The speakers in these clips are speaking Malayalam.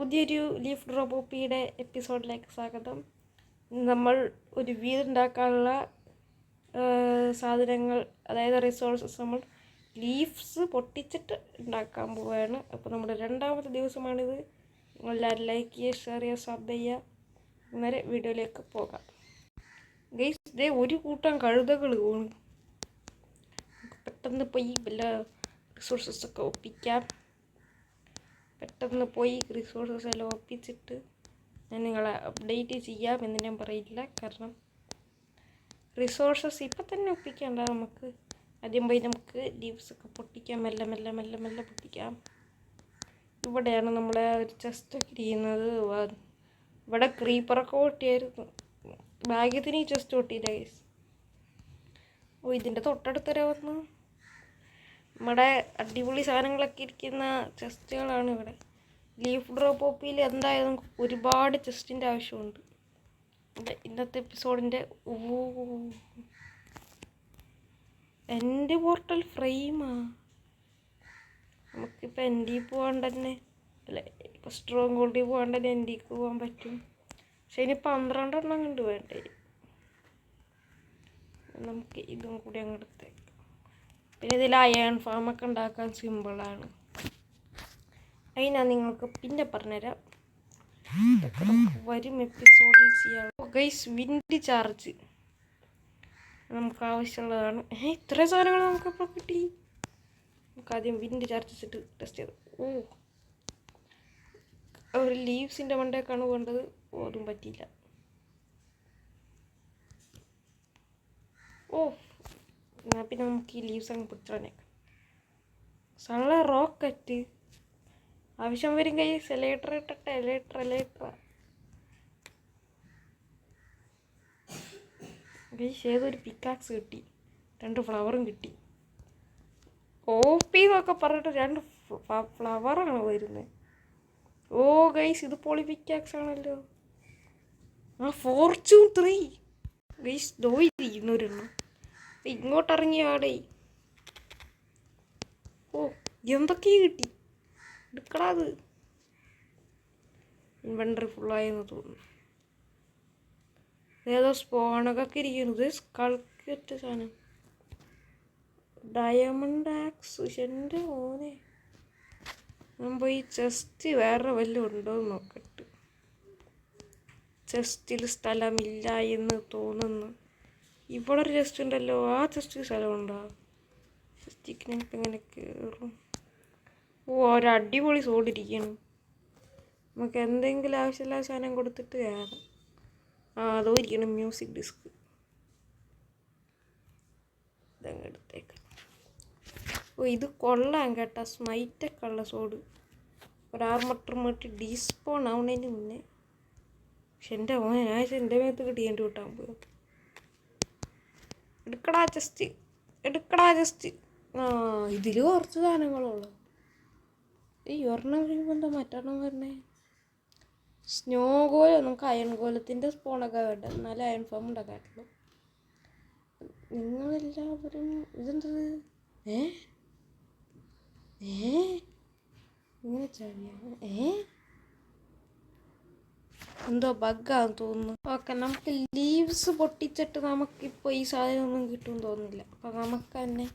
പുതിയൊരു ലീഫ് ഡ്രോപ്പ് ഒപ്പിയുടെ എപ്പിസോഡിലേക്ക് സ്വാഗതം. നമ്മൾ ഒരു വീടുണ്ടാക്കാനുള്ള സാധനങ്ങൾ, അതായത് റിസോഴ്സസ്, നമ്മൾ ലീഫ്സ് പൊട്ടിച്ചിട്ട് ഉണ്ടാക്കാൻ പോവുകയാണ്. അപ്പോൾ നമ്മുടെ രണ്ടാമത്തെ ദിവസമാണിത്. എല്ലാവരും ലൈക്ക് ചെയ്യുക, ഷെയർ ചെയ്യുക, സബ് ചെയ്യുക. നേരെ വീഡിയോയിലേക്ക് പോകാം. ഗൈസ്, ഇതേ ഒരു കൂട്ടം കഴുതകൾ പോകുന്നു. പെട്ടെന്ന് പോയി വല്ല റിസോഴ്സസൊക്കെ ഒപ്പിക്കാം. പെട്ടെന്ന് പോയി റിസോഴ്സസ് എല്ലാം ഒപ്പിച്ചിട്ട് ഞാൻ നിങ്ങളെ അപ്ഡേറ്റ് ചെയ്യാം എന്ന് ഞാൻ പറയില്ല. കാരണം റിസോഴ്സസ് ഇപ്പം തന്നെ ഒപ്പിക്കേണ്ട. നമുക്ക് ആദ്യം പോയി നമുക്ക് ലീവ്സൊക്കെ പൊട്ടിക്കാം. മെല്ലെ മെല്ലെ മെല്ലെ മെല്ലെ പൊട്ടിക്കാം. ഇവിടെയാണ് നമ്മളെ ഒരു ചെസ്റ്റൊക്കെ ഇരിക്കുന്നത്. ഇവിടെ ക്രീപ്പറൊക്കെ ഓട്ടിയായിരുന്നു. ഭാഗ്യത്തിന് ഈ ചെസ്റ്റ് ഓട്ടിയില്ല ഗൈസ്. ഓ, ഇതിൻ്റെ തൊട്ടടുത്തരെ വന്ന് നമ്മുടെ അടിപൊളി സാധനങ്ങളൊക്കെ ഇരിക്കുന്ന ചെസ്റ്റുകളാണ് ഇവിടെ. ലീഫ് ഡ്രോപ്പ് ഒപ്പിയിൽ എന്തായാലും നമുക്ക് ഒരുപാട് ചെസ്റ്റിൻ്റെ ആവശ്യമുണ്ട്. ഇന്നത്തെ എപ്പിസോഡിൻ്റെ എൻ്റെ പോർട്ടൽ ഫ്രെയിമാ. നമുക്കിപ്പോൾ എൻ ഡി പോകാണ്ട് തന്നെ, അല്ലേ, ഇപ്പോൾ സ്ട്രോങ് ഗോൾഡിൽ പോകാണ്ട് തന്നെ എൻ ഡിക്ക് പോകാൻ പറ്റും. പക്ഷെ ഇനി 12 എണ്ണം കണ്ട് വേണ്ടേ. നമുക്ക് ഇതും കൂടി അങ്ങോട്ടേക്ക്. പിന്നെ ഇതിൽ അയൺ ഫാമൊക്കെ ഉണ്ടാക്കാൻ സിമ്പിളാണ്. അത് ഞാൻ നിങ്ങൾക്ക് പിന്നെ പറഞ്ഞുതരാം. ഇതൊക്കെ നമുക്ക് വരും എപ്പിസോഡിൽ ചെയ്യാം. ഗൈസ്, വിൻഡ് ചാർജ് നമുക്ക് ആവശ്യമുള്ളതാണ്. ഇത്രയും സാധനങ്ങൾ നമുക്കപ്പോൾ കിട്ടി. നമുക്ക് ആദ്യം വിൻഡ് ചാർജ് വെച്ചിട്ട് ടെസ്റ്റ് ചെയ്ത്. ഒരു ലീവ്സിൻ്റെ മണ്ടേക്കാണ് വേണ്ടത്. അതും പറ്റിയില്ല. എന്നാൽ പിന്നെ നമുക്ക് ഈ ലീവ്സ് അങ്ങ് പിടിച്ചോളേക്കാം. സള്ള റോക്കറ്റ് ആവശ്യം വരും. ഗൈസ്, എലേറ്റർ ഇട്ടട്ടെ. എലേറ്റർ ഗൈസ്, ഏതൊരു പിക്കാക്സ് കിട്ടി, 2 ഫ്ലവറും കിട്ടി. OP എന്നൊക്കെ പറഞ്ഞിട്ട് 2 ഫ്ലവറാണ് വരുന്നത്. ഗൈസ്, ഇത് പൊളി പിക്കാക്സ് ആണല്ലോ. Fortune 3 guys. ദോയിരിക്കുന്നൊരെണ്ണം ഇങ്ങോട്ടിറങ്ങി ആടേ. എന്തൊക്കെയാ കിട്ടി. എടുക്കടാ. അത് ഇൻവെൻ്ററി ഫുള്ളായെന്ന് തോന്നുന്നു. ഏതോ സ്പോണൊക്കെ ഇരിക്കുന്നത്. സ്കൾക്കറ്റ് സാധനം. Diamond axe. എൻ്റെ മോനെ, ഞാൻ പോയി ചെസ്റ്റ് വേറെ വല്ലതും ഉണ്ടോ എന്ന് നോക്കട്ടെ. ചെസ്റ്റിൽ സ്ഥലമില്ല എന്ന് തോന്നുന്നു. ഇവിടെ ഒരു ചെസ്റ്റ് ഉണ്ടല്ലോ. ആ ചെസ്റ്റിൽ സ്ഥലമുണ്ടോ? ചെസ്റ്റിക്ക് ഞങ്ങൾക്ക് എങ്ങനെ കയറും? ഒരു അടിപൊളി സോഡിരിക്കണം. നമുക്ക് എന്തെങ്കിലും ആവശ്യമില്ലാത്ത സാധനം കൊടുത്തിട്ട് കയറാം. അതോ ഇരിക്കണം മ്യൂസിക് ഡിസ്ക്. ഇതങ്ങ് എടുത്തേക്കാം. ഇത് കൊള്ളാം കേട്ടോ. സ്മൈറ്റൊക്കെ ഉള്ള സോഡ്. ഒരു ആർമട്ടർ ഡീസ്പോൺ ആവുന്നതിന് മുന്നേ. പക്ഷെ എൻ്റെ മോനെ, എൻ്റെ മേത്ത് കിട്ടിയേണ്ടി വിട്ടാൻ പോയി. എടുക്കടാ ചെസ്റ്റ്. ഇതിൽ കുറച്ച് സാധനങ്ങളുള്ളൂ. ഒരെണ്ണം കഴിയുമ്പോൾ എന്താ മറ്റെണ്ണം വരണേ? സ്നോ ഗോലം. നമുക്ക് അയൺ ഗോലത്തിൻ്റെ സ്പോണൊക്കെ വേണ്ട, എന്നാലും അയൺ ഫാം ഉണ്ടാക്കാറുള്ളൂ. നിങ്ങളെല്ലാവരും ഇതെന്തത്? ഇങ്ങനെ ചാടിയാണ്. എന്തോ ബഗ്ഗാന്ന് തോന്നുന്നു. നമുക്ക് ലീവ്സ് പൊട്ടിച്ചിട്ട് നമുക്കിപ്പോൾ ഈ സാധനമൊന്നും കിട്ടുമെന്ന് തോന്നുന്നില്ല. അപ്പം നമുക്ക് തന്നെ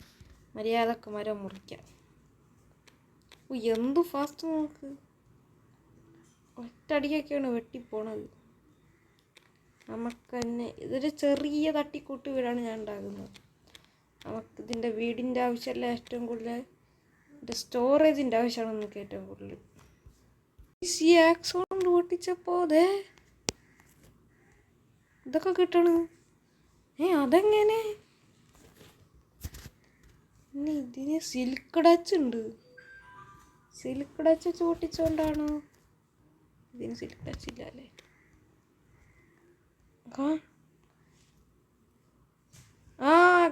മര്യാദക്ക് മരം മുറിക്കാം. എന്തു ഫാസ്റ്റ് നോക്ക്. ഒറ്റടിക്കൊക്കെയാണ് വെട്ടിപ്പോണത്. നമുക്ക് തന്നെ ഇതൊരു ചെറിയ തട്ടിക്കൂട്ട് വീടാണ് ഞാൻ ഉണ്ടാക്കുന്നത്. നമുക്കിതിൻ്റെ വീടിൻ്റെ ആവശ്യമല്ല ഏറ്റവും കൂടുതൽ, ഇതിൻ്റെ സ്റ്റോറേജിൻ്റെ ആവശ്യമാണ് നമുക്ക് ഏറ്റവും കൂടുതൽ. ഈ ആക്സ് കൊണ്ട് പൊട്ടിച്ചപ്പോൾ ഇതൊക്കെ കിട്ടണം. അതെങ്ങനെ? പിന്നെ ഇതിന് സിൽക്ക് ഡച്ച് ഉണ്ട്. സിൽക്ക് ഡച്ച് വെച്ച് പൊട്ടിച്ചോണ്ടാണോ? ഇതിന് സിൽക്ക് ടച്ച് ഇല്ല അല്ലേ?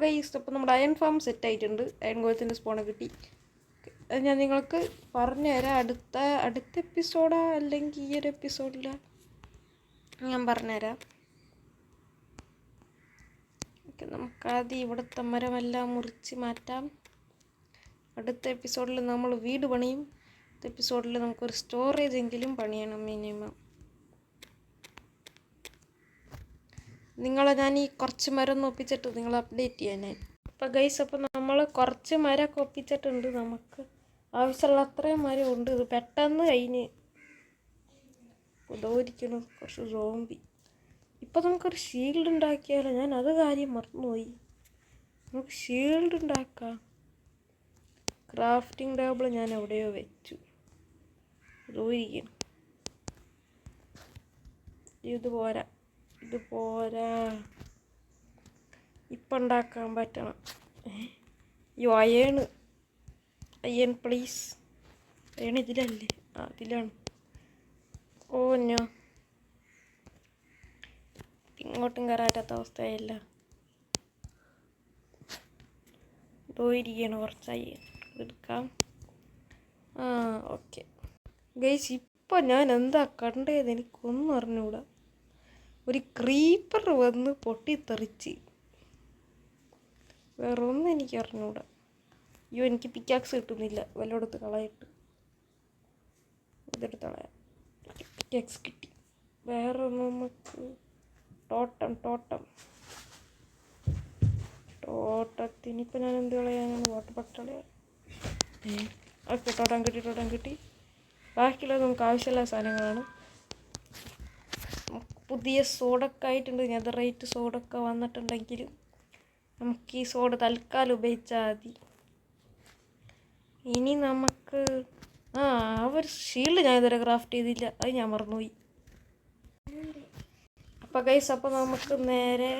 ഗൈസ്, അപ്പം നമ്മുടെ അയൺ ഫാം സെറ്റ് ആയിട്ടുണ്ട്. അയൺ ഗോലത്തിൻ്റെ സ്പോണ കിട്ടി. അത് ഞാൻ നിങ്ങൾക്ക് പറഞ്ഞുതരാം. അടുത്ത എപ്പിസോഡാ അല്ലെങ്കിൽ ഈ ഒരു എപ്പിസോഡിലാ ഞാൻ പറഞ്ഞുതരാം. നമുക്കാദ്യം ഇവിടുത്തെ മരമെല്ലാം മുറിച്ച് മാറ്റാം. അടുത്ത എപ്പിസോഡിൽ നമ്മൾ വീട് പണിയും. എപ്പിസോഡിൽ നമുക്കൊരു സ്റ്റോറേജ് എങ്കിലും പണിയണം മിനിമം. നിങ്ങളെ ഞാൻ ഈ കുറച്ച് മരം ഒപ്പിച്ചിട്ട് നിങ്ങൾ അപ്ഡേറ്റ് ചെയ്യാൻ. അപ്പോൾ ഗൈസ്, അപ്പോൾ നമ്മൾ കുറച്ച് മരമൊക്കെ ഒപ്പിച്ചിട്ടുണ്ട്. നമുക്ക് ആവശ്യമുള്ള അത്രയും മരം ഉണ്ട്. ഇത് പെട്ടെന്ന് കഴിഞ്ഞ് ഉദോരിക്കണം കുറച്ച് സോംബി. ഇപ്പം നമുക്കൊരു ഷീൽഡ് ഉണ്ടാക്കിയാലോ? ഞാൻ അത് കാര്യം മറന്നുപോയി. നമുക്ക് ഷീൽഡ് ഉണ്ടാക്കാം. ക്രാഫ്റ്റിംഗ് ടേബിൾ ഞാൻ എവിടെയോ വെച്ചു. ഉദോരിക്കണം. ഇത് പോരാ. ഇപ്പം ഉണ്ടാക്കാൻ പറ്റണം. അയ്യോ, അയ്യൺ പ്ലീസ്. അയ്യൺ ഇതിലല്ലേ? ഇതിലാണ്. ഓ ഞോ, ഇങ്ങോട്ടും കയറാറ്റാത്ത അവസ്ഥയല്ല. പോയിരിക്കണം കുറച്ചായി. എടുക്കാം. ഓക്കെ ഗൈസ്, ഇപ്പം ഞാൻ എന്താ കണ്ടത് എനിക്കൊന്നും അറിഞ്ഞൂടാ. ഒരു ക്രീപ്പർ വന്ന് പൊട്ടിത്തെറിച്ച്. വേറെ ഒന്നും എനിക്ക് അറിഞ്ഞൂടാ. അയ്യോ, എനിക്ക് പിക്കാക്സ് കിട്ടുന്നില്ല. വല്ലയിടത്ത് കളയിട്ട് ഇതെടുത്ത് കളയാം. പിക്കാക്സ് കിട്ടി. വേറെ നമുക്ക് ടോട്ടത്തിനിപ്പോൾ ഞാൻ എന്ത് കളയാനാണ്? വാട്ടർ ബക്കറ്റ് കളയാം. ഓക്കെ, ടോട്ടം കിട്ടി. ബാക്കിയുള്ളത് നമുക്ക് ആവശ്യമുള്ള സാധനങ്ങളാണ്. പുതിയ സോഡൊക്കെ ആയിട്ടുണ്ട്. നെതറൈറ്റ് സോഡൊക്കെ വന്നിട്ടുണ്ടെങ്കിൽ നമുക്ക് ഈ സോഡ് തൽക്കാലം ഉപയോഗിച്ചാൽ മതി. ഇനി നമുക്ക് ഒരു ഷീൽഡ് ഞാൻ ഇതുവരെ ക്രാഫ്റ്റ് ചെയ്തില്ല. അത് ഞാൻ മറന്നുപോയി. അപ്പോൾ ഗൈസ്, അപ്പോൾ നമുക്ക് നേരെ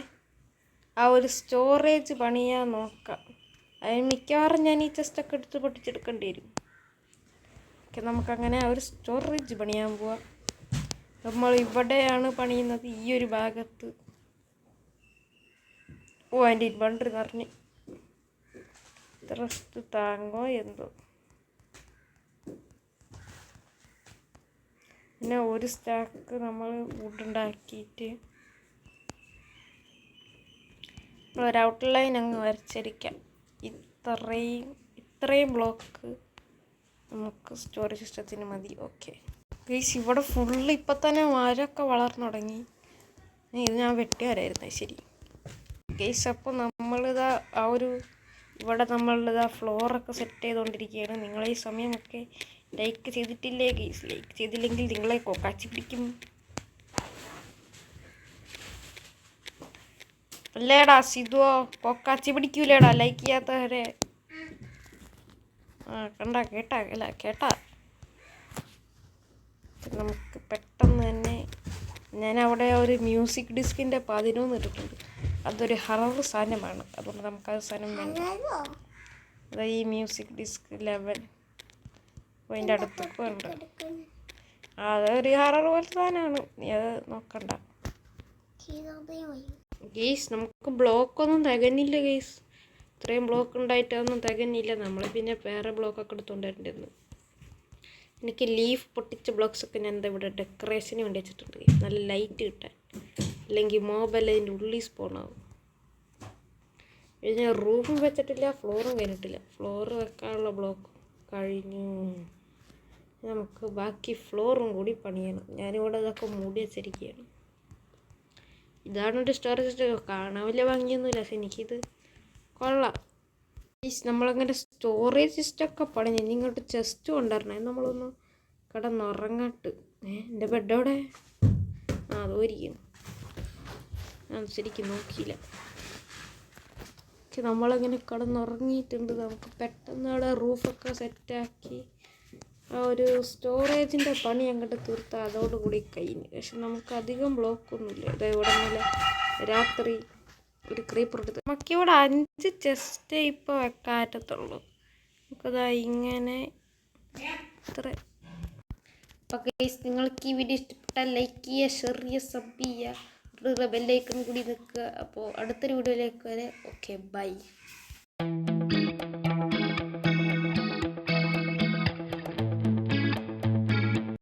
ആ ഒരു സ്റ്റോറേജ് പണിയാൻ നോക്കാം. അതിന് മിക്കവാറും ഞാൻ ഈ ചെസ്റ്റൊക്കെ എടുത്ത് പൊട്ടിച്ചെടുക്കേണ്ടി വരും. ഓക്കെ, നമുക്കങ്ങനെ ആ ഒരു സ്റ്റോറേജ് പണിയാൻ പോവാം. നമ്മൾ ഇവിടെയാണ് പണിയുന്നത്, ഈ ഒരു ഭാഗത്ത്. അതിൻ്റെ ഇൻവെർട്ടർ നിറഞ്ഞ് റെസ്റ്റ് താങ്ങോ എന്തോ. പിന്നെ ഒരു സ്റ്റാക്ക് നമ്മൾ വുഡുണ്ടാക്കിയിട്ട് ഒരു ഔട്ട്ലൈൻ അങ്ങ് വരച്ചിരിക്കാം. ഇത്രയും ബ്ലോക്ക് നമുക്ക് സ്റ്റോറേജ് സിസ്റ്റത്തിന് മതി. ഓക്കെ ഗൈസ്, ഇവിടെ ഫുള്ള് ഇപ്പം തന്നെ മരമൊക്കെ വളർന്നു തുടങ്ങി. ഇത് ഞാൻ വെട്ടിയാരായിരുന്നു. ശരി ഗൈസ്, അപ്പോൾ നമ്മളിതാ ഇവിടെ നമ്മളിതാ ഫ്ലോറൊക്കെ സെറ്റ് ചെയ്തുകൊണ്ടിരിക്കുകയാണ്. നിങ്ങൾ ഈ സമയമൊക്കെ ലൈക്ക് ചെയ്തിട്ടില്ലേ ഗൈസ്? ലൈക്ക് ചെയ്തില്ലെങ്കിൽ നിങ്ങളെ കൊക്കാച്ചി പിടിക്കും. അല്ലേടാ സിതുവോ? കൊക്കാച്ചി പിടിക്കൂലേടാ ലൈക്ക് ചെയ്യാത്തവരെ. കേട്ടാ. നമുക്ക് പെട്ടെന്ന് തന്നെ ഞാൻ അവിടെ ഒരു മ്യൂസിക് ഡിസ്കിൻ്റെ 11 ഇട്ടിട്ടുണ്ട്. അതൊരു ഹറർ സാധനമാണ്. അതുകൊണ്ട് നമുക്കത് സാധനം വേണ്ട. അതായത് ഈ മ്യൂസിക് ഡിസ്ക് 11 അതിൻ്റെ അടുത്തൊക്കെ ഉണ്ട്. അതൊരു ഹറർ പോലത്തെ സാധനമാണ്. നീ അത് നോക്കണ്ട ഗെയ്സ്. നമുക്ക് ബ്ലോക്കൊന്നും തികഞ്ഞില്ല ഗെയ്സ്. ഇത്രയും ബ്ലോക്ക് ഉണ്ടായിട്ടൊന്നും തികഞ്ഞില്ല. നമ്മൾ പിന്നെ വേറെ ബ്ലോക്കൊക്കെ എടുത്തുകൊണ്ടിരുന്നു. എനിക്ക് ലീഫ് പൊട്ടിച്ച ബ്ലോക്സൊക്കെ ഞാൻ എന്താ ഇവിടെ ഡെക്കറേഷന് വേണ്ടി വെച്ചിട്ടുണ്ട്. നല്ല ലൈറ്റ് കിട്ടാൻ. അല്ലെങ്കിൽ മൊബൈൽ അതിൻ്റെ ഉള്ളിൽ സ്പോണാവും. ഞാൻ റൂഫും വെച്ചിട്ടില്ല, ഫ്ലോറും കഴിഞ്ഞിട്ടില്ല. ഫ്ലോറ് വെക്കാനുള്ള ബ്ലോക്ക് കഴിഞ്ഞു. നമുക്ക് ബാക്കി ഫ്ലോറും കൂടി പണിയണം. ഞാനിവിടെ ഇതൊക്കെ മൂടി വെച്ചിരിക്കുകയാണ്. ഇതാണ് ഒരു സ്റ്റോറേജ് സിസ്റ്റം. കാണാൻ വലിയ ഭംഗിയൊന്നുമില്ല, പക്ഷെ എനിക്കിത് കൊള്ളാം. നമ്മളങ്ങനെ സ്റ്റോറേജ് സിസ്റ്റമൊക്കെ പണിഞ്ഞു. ഇനി ഇങ്ങോട്ട് ചെസ്റ്റ് കൊണ്ടുവരണേ. നമ്മളൊന്ന് കിടന്നുറങ്ങട്ട്. എൻ്റെ ബെഡ് എവിടെ? അതോരിക്കും. ഞാൻ ശരിക്കും നോക്കിയില്ല. നമ്മളങ്ങനെ കിടന്നുറങ്ങിയിട്ടുണ്ട്. നമുക്ക് പെട്ടെന്ന് അവിടെ റൂഫൊക്കെ സെറ്റാക്കി ആ ഒരു സ്റ്റോറേജിൻ്റെ പണി അങ്ങോട്ട് തീർത്താൽ അതോടുകൂടി കഴിഞ്ഞു. പക്ഷെ നമുക്ക് അധികം ബ്ലോക്കൊന്നുമില്ല. ഇതാ ഇവിടെ നല്ല രാത്രി ഒരു ക്രീപ്പർ എടുത്ത് നമുക്കിവിടെ 5 ചെസ്റ്റേ ഇപ്പോൾ വെക്കാറ്റത്തുള്ളൂ. നമുക്കതാ ഇങ്ങനെ ഇത്ര. അപ്പോൾ ഗൈസ്, നിങ്ങൾക്ക് ഈ വീഡിയോ ഇഷ്ടപ്പെട്ടാൽ ലൈക്ക് ചെയ്യുക, ഷെയർ ചെയ്യുക, സബ് ചെയ്യുക, ബെല്ലൈക്കൺ കൂടി നിൽക്കുക. അപ്പോൾ അടുത്തൊരു വീഡിയോയിലേക്ക് വരെ ഓക്കെ ബൈ.